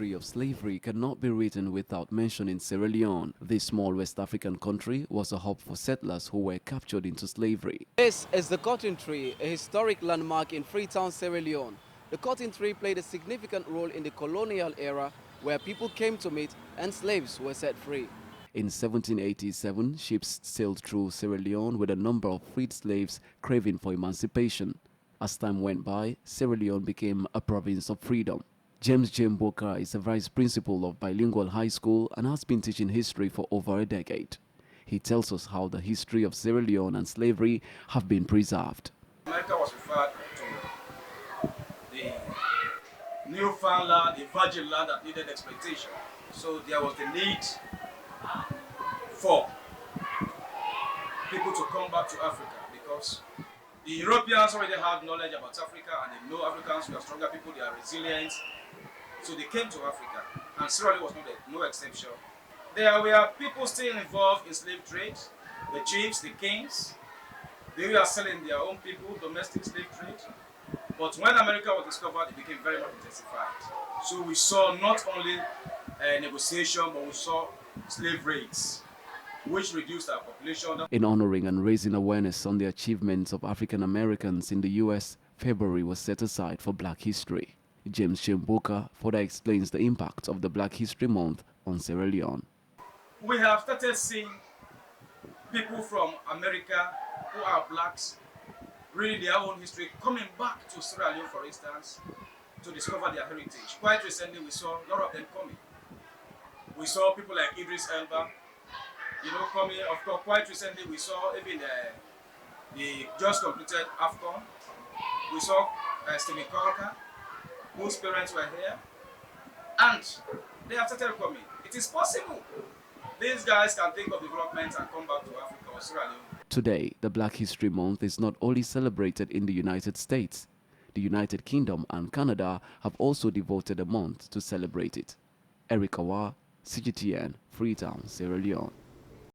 history of slavery cannot be written without mentioning Sierra Leone. This small West African country was a hub for settlers who were captured into slavery. This is the cotton tree, a historic landmark in Freetown, Sierra Leone. The cotton tree played a significant role in the colonial era where people came to meet and slaves were set free. In 1787, ships sailed through Sierra Leone with a number of freed slaves craving for emancipation. As time went by, Sierra Leone became a province of freedom. James J. Mboka is a vice principal of Bilingual High School and has been teaching history for over a decade. He tells us how the history of Sierra Leone and slavery have been preserved. America was referred to the newfound land, the virgin land that needed exploitation. So there was the need for people to come back to Africa because the Europeans already had knowledge about Africa and they know Africans were stronger people, they are resilient. So they came to Africa, and Sierra Leone was no exception. There were people still involved in slave trade, the chiefs, the kings. They were selling their own people, domestic slave trade. But when America was discovered, it became very much intensified. So we saw not only negotiation, but we saw slave rates, which reduced our population. In honoring and raising awareness on the achievements of African Americans in the U.S., February was set aside for Black History. James Mboka further explains the impact of the Black History Month on Sierra Leone. We have started seeing people from America who are blacks, reading their own history, coming back to Sierra Leone, for instance, to discover their heritage. Quite recently, we saw a lot of them coming. We saw people like Idris Elba, coming. Of course, quite recently, we saw even the just completed AFCON. We saw Stephen Colker, whose parents were here, and they have started coming. It is possible. These guys can think of development and come back to Africa or Sierra Leone. Today, the Black History Month is not only celebrated in the United States. The United Kingdom and Canada have also devoted a month to celebrate it. Kawa, CGTN, Freetown, Sierra Leone.